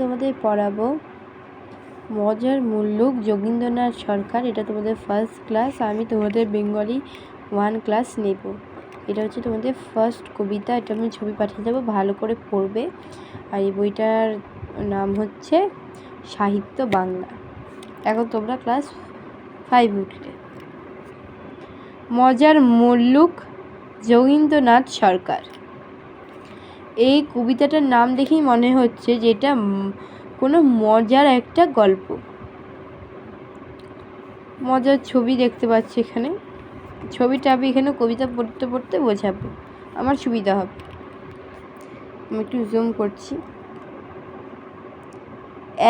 তোমাদের পড়াবো মজার মুল্লুক যোগীন্দ্রনাথ সরকার। এটা তোমাদের ফার্স্ট ক্লাস। আমি তোমাদের বেঙ্গলি 1 ক্লাস নেব। এটা হচ্ছে তোমাদের ফার্স্ট কবিতা। এটা আমি ছবি পাঠিয়ে দেবো, ভালো করে পড়বে। আর এই বইটার নাম হচ্ছে সাহিত্য বাংলা। এখন তোমরা ক্লাস 5 উঠলে। মজার মুল্লুক যোগীন্দ্রনাথ সরকার। এই কবিতাটার নাম দেখেই মনে হচ্ছে যে এটা কোনো মজার একটা গল্প। মজার ছবি দেখতে পাচ্ছি এখানে। ছবিটা আমি এখানে কবিতা পড়তে পড়তে বোঝাবো, আমার সুবিধা হবে। আমি একটু জুম করছি।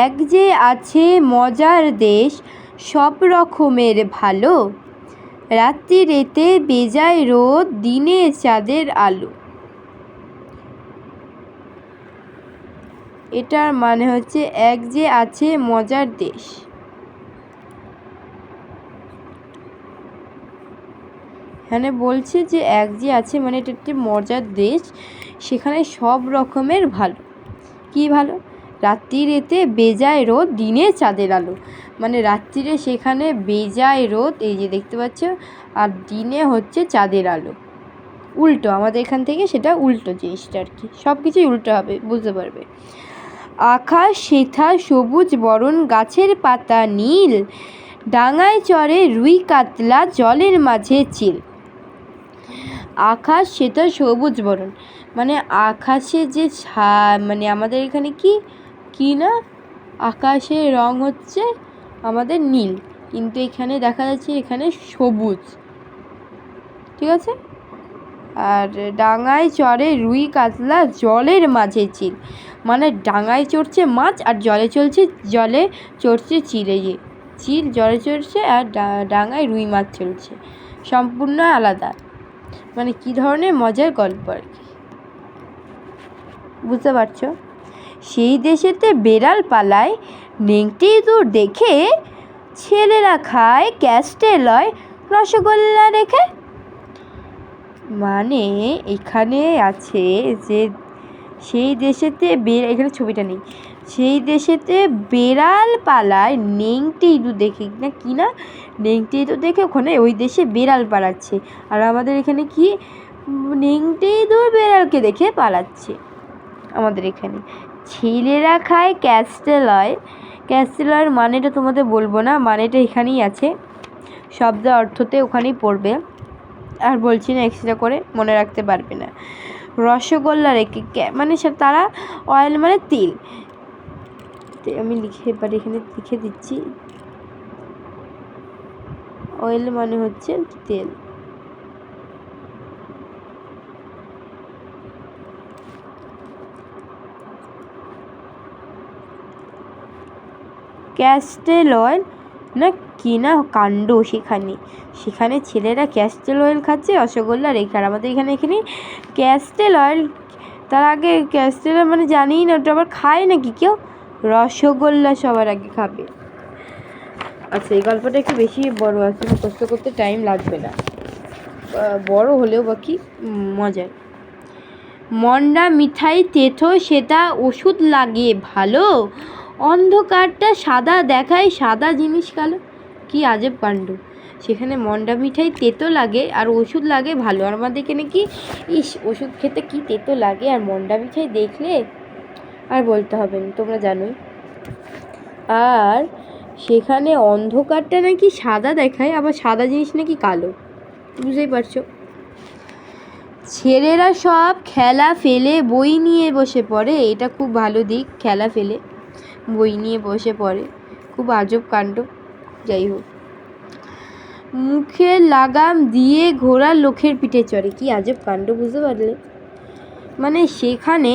এক যে আছে মজার দেশ, সব রকমের ভালো, রাত্রিরেতে বেজায় রোদ, দিনে চাঁদের আলো। এটার মানে হচ্ছে এক যে আছে মজার দেশ। এখানে বলছে যে এক যে আছে মানে এটা একটি মজার দেশ, সেখানে সব রকমের ভালো। কি ভালো? রাত্রিরেতে বেজায় রোদ, দিনে চাঁদের আলো। মানে রাত্রিরে সেখানে বেজায় রোদ, এই যে দেখতে পাচ্ছ, আর দিনে হচ্ছে চাঁদের আলো। উল্টো, আমাদের এখান থেকে সেটা উল্টো জিনিসটা আর কি। সব কিছুই উল্টো হবে, বুঝতে পারবে। আকাশ সেথা সবুজ বরণ, গাছের পাতা নীল, ডাঙায় চড়ে রুই কাতলা, জলের মাঝে চিল। আকাশ সেটা সবুজ বরণ, মানে আকাশে যে মানে আমাদের এখানে কি না, আকাশের রং হচ্ছে আমাদের নীল, কিন্তু এখানে দেখা যাচ্ছে এখানে সবুজ, ঠিক আছে। আর ডাঙায় চড়ে রুই কাতলা, জলের মাঝে চিল, মানে ডাঙায় চড়ছে মাছ আর জলে চড়ছে চিল। এই যে চিল জলে চড়ছে আর ডাঙায় রুই মাছ চলছে, সম্পূর্ণ আলাদা। মানে কি ধরনের মজার গল্প আর কি, বুঝতে পারছো। সেই দেশেতে বেড়াল পালায়, নেংটি ইঁদুর দেখে, ছেলেরা খায় ক্যাস্টেলয়, রসগোল্লা রেখে। মানে এখানে আছে যে সেই দেশেতে এখানে ছবিটা নেই। সেই দেশেতে বেড়াল পালায়, নেংটি ইঁদুর দেখে না কি না, নেংটি ইঁদুর দেখে ওখানে ওই দেশে বেড়াল পালাচ্ছে। আর আমাদের এখানে কি, নেংটি ইঁদুর বেড়ালকে দেখে পালাচ্ছে আমাদের এখানে। ছেলেরা খায় ক্যাস্টেলয়। ক্যাস্টেলয়ের মানেটা তোমাদের বলবো না, মানেটা এখানেই আছে, শব্দ অর্থতে ওখানেই পড়বে। আর বলছি না, এক্সট্রা করে মনে রাখতে পারবে না। রসগোল্লা রেখে, মানে তারা অয়েল মানে তেল। আমি এবার এখানে লিখে দিচ্ছি, অয়েল মানে হচ্ছে তেল। ক্যাস্টেল অয়েল না কি না কাণ্ড, সেখানে ছেলেরা ক্যাস্টেল অয়েল খাচ্ছে, রসগোল্লা রেখে। আর আমাদের এখানে ক্যাস্টেল অয়েল, তার আগে ক্যাস্টেল মানে জানিই না ওটা আবার খায় নাকি কেউ, রসগোল্লা সবার আগে খাবে। আচ্ছা, এই গল্পটা একটু বেশি বড় আছে, কষ্ট করতে টাইম লাগবে না, বড় হলেও বা কি মজার। মন্ডা মিঠাই তেতো, সেটা ওষুধ লাগে ভালো, অন্ধকারটা সাদা দেখায়, সাদা জিনিস কালো। কি আজব কাণ্ড। সেখানে মন্ডা মিঠাই তেতো লাগে আর ওষুধ লাগে ভালো। আর আমাদের এখানে কি, ওষুধ খেতে কি তেতো লাগে, আর মন্ডা মিঠাই দেখলে আর বলতে হবে না, তোমরা জানোই। আর সেখানে অন্ধকারটা নাকি সাদা দেখায়, আবার সাদা জিনিস নাকি কালো, বুঝতেই পারছো। ছেলেরা সব খেলা ফেলে বই নিয়ে বসে পড়ে। এটা খুব ভালো দিক, খেলা ফেলে বই নিয়ে বসে পড়ে, খুব আজব কাণ্ড। যাই হোক, মুখে লাগাম দিয়ে ঘোড়া লোকের পিঠে চড়ে। কি আজব কাণ্ড, বুঝতে পারলে। মানে সেখানে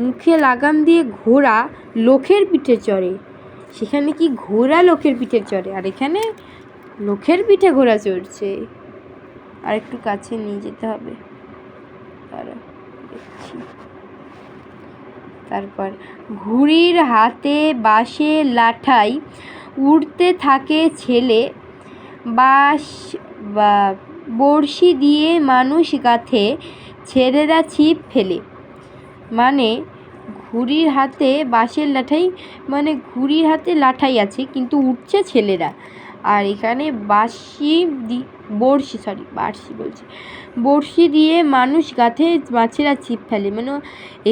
মুখে লাগাম দিয়ে ঘোড়া লোকের পিঠে চড়ে, সেখানে কি ঘোড়া লোকের পিঠে চড়ে, আর এখানে লোকের পিঠে ঘোড়া চড়ছে। আর একটু কাছে নিয়ে যেতে হবে, তারপর ঘুড়ির হাতে বাঁশে লাঠাই, উড়তে থাকে ছেলে, বাঁশ বা বড়শি দিয়ে মানুষ গাঁথে, ছেলেরা ছিপ ফেলে। মানে ঘুড়ির হাতে বাঁশের লাঠাই, মানে ঘুড়ির হাতে লাঠাই আছে কিন্তু উঠছে ছেলেরা। আর এখানে বড়শি দিয়ে মানুষ গাঁথে, মাছেরা ছিপ ফেলে। মানে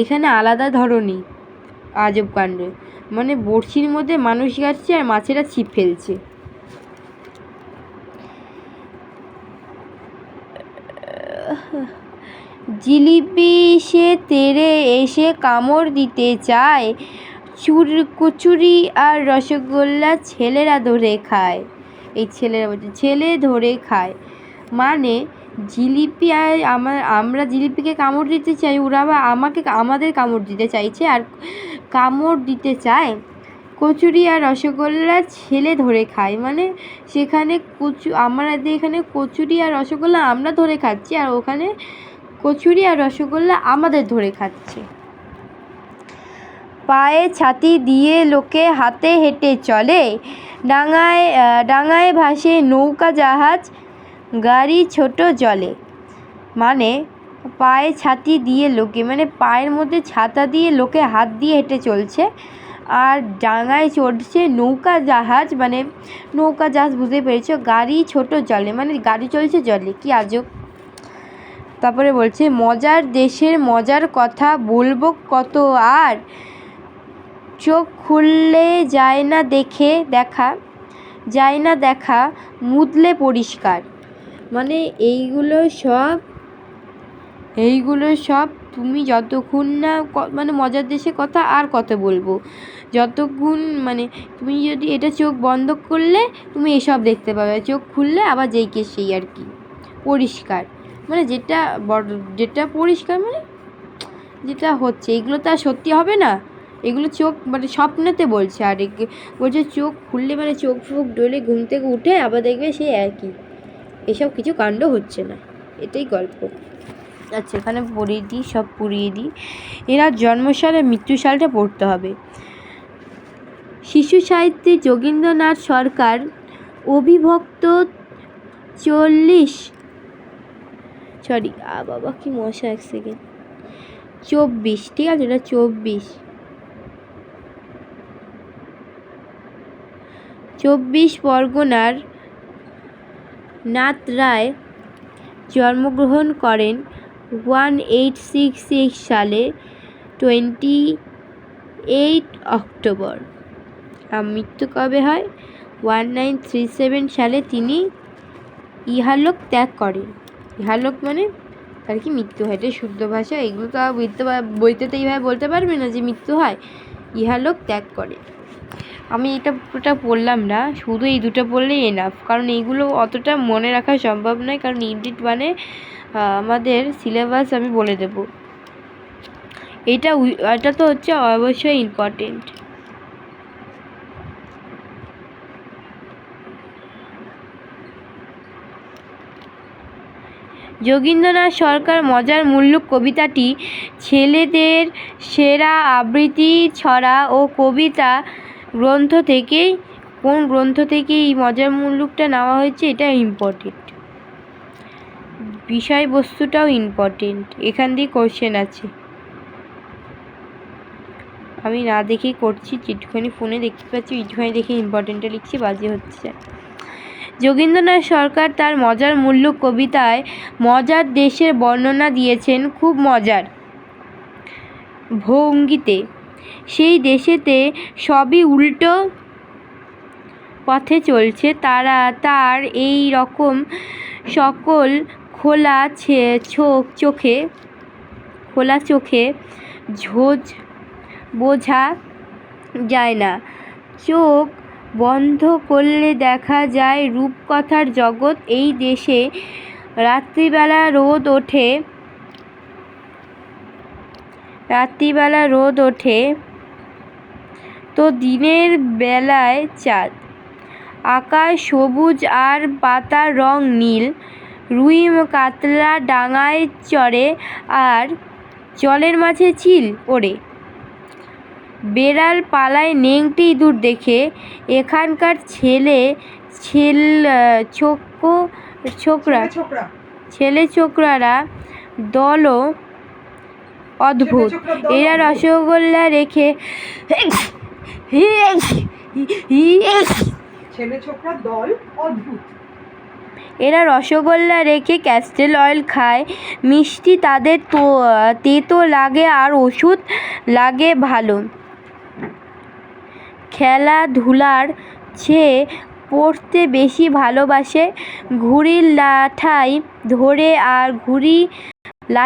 এখানে আলাদা ধরনের আজব কাণ্ড, মানে বড়শির মধ্যে মানুষ গাঁথছে আর মাছেরা ছিপ ফেলছে। জিলিপি সে তেড়ে এসে কামড় দিতে চায়, কচুরি আর রসগোল্লা ছেলেরা ধরে খায়। এই ছেলেরা বলছে ছেলে ধরে খায়, মানে জিলিপি আর আমরা জিলিপিকে কামড় দিতে চাই, ওরা আবার আমাদের কামড় দিতে চাইছে আর কামড় দিতে চায়। কচুরি আর রসগোল্লা ছেলে ধরে খায়, মানে সেখানে আমাদের এখানে কচুরি আর রসগোল্লা আমরা ধরে খাচ্ছি আর ওখানে কচুরি আর রসগোল্লা আমাদের ধরে খাচ্ছে। পায়ে ছাতি দিয়ে লোকে হাতে হেঁটে চলে, ডাঙায় ভাসে নৌকা জাহাজ, গাড়ি ছোট জলে। মানে পায়ে ছাতি দিয়ে লোকে, মানে পায়ের মধ্যে ছাতা দিয়ে লোকে হাত দিয়ে হেঁটে চলছে, আর ডাঙায় চড়ছে নৌকা জাহাজ, মানে নৌকা জাহাজ বুঝতে পেরেছ, গাড়ি ছোট জলে, মানে গাড়ি চলছে জলে। কি আজব। তারপরে বলছে মজার দেশের মজার কথা বলবো কত আর, চোখ খুললে যায় না দেখা মুদলে পরিষ্কার। মানে এইগুলো সব তুমি যতক্ষণ না মানে মজার দেশের কথা আর কত বলবো, যতক্ষণ মানে তুমি যদি এটা চোখ বন্ধ করলে তুমি এসব দেখতে পাবে, চোখ খুললে আবার যেই কে সেই আর কি। পরিষ্কার মানে যেটা পরিষ্কার, মানে যেটা হচ্ছে, এগুলো তো আর সত্যি হবে না, এগুলো চোখ মানে স্বপ্নেতে বলছে। আর বলছে চোখ খুললে মানে চোখ ফোক ডলে ঘুম থেকে উঠে আবার দেখবে সে একই, এসব কিছু কাণ্ড হচ্ছে না, এটাই গল্প। আচ্ছা এখানে পুড়িয়ে দিই। এরা জন্মসাল আর মৃত্যুসালটা পড়তে হবে। শিশু সাহিত্যে যোগীন্দ্রনাথ সরকার অবিভক্ত 24, ঠিক আছে, এটা 24 পরগনার নাথ রায় জন্মগ্রহণ করেন 1866 সালে 28 অক্টোবর। আর মৃত্যু কবে হয়? 1937 সালে তিনি ইহলোক ত্যাগ করেন। ইহলোক মানে তার কি মৃত্যু হয়, এটা শুদ্ধ ভাষা, এগুলো তো বইতে তো এইভাবে বলতে পারবে না যে মৃত্যু হয়। ইহলোক ত্যাগ করে। আমি এটা পড়লাম না, শুধু এই দুটো পড়লেই এনাফ, কারণ এইগুলো অতটা মনে রাখা সম্ভব নয়, কারণ ইউনিট মানে আমাদের সিলেবাস আমি বলে দেব। এটা তো হচ্ছে অবশ্যই ইম্পর্টেন্ট। যোগীন্দ্রনাথ সরকার মজার মুল্লুক কবিতাটি ছেলেদের সেরা আবৃত্তি ছড়া ও কবিতা গ্রন্থ থেকে, কোন গ্রন্থ থেকে এই মজার মুল্লুকটা নেওয়া হয়েছে এটা ইম্পর্টেন্ট, বিষয়বস্তুটাও ইম্পর্টেন্ট, এখান দিয়ে কোশ্চেন আছে। আমি না দেখেই করছি, যেটুখানি ফোনে দেখতে পাচ্ছি এইটুখানি দেখে ইম্পর্টেন্টটা লিখছি, বাজে হচ্ছে। যোগীন্দ্রনাথ সরকার তার মজার মুল্লুক কবিতায় মজার দেশের বর্ণনা দিয়েছেন খুব মজার ভঙ্গিতে। সেই দেশেতে সবই উল্টো পথে চলছে, তার এই রকম সকল খোলা চোখে বোঝা যায় না। চোখ বন্ধ করলে দেখা যায় রূপকথার জগৎ। এই দেশে রাত্রিবেলা রোদ ওঠে তো দিনের বেলায় চাঁদ, আকাশ সবুজ আর পাতার রং নীল, রুই কাতলা ডাঙায় চড়ে আর জলের মাঝে চিল ওড়ে, বেড়াল পালায় নেংটি ইঁদুর দেখে। এখানকার ছেলে ছোকরারা অদ্ভুত। এরা রসগোল্লা রেখে এরা রসগোল্লা রেখে ক্যাস্টর অয়েল খায়। মিষ্টি তাদের তেতো লাগে আর ওষুধ লাগে ভালো। খেলাধুলার চেয়ে পড়তে বেশি ভালোবাসে। ঘুড়ির লাটাই ধরে আর ঘুড়ি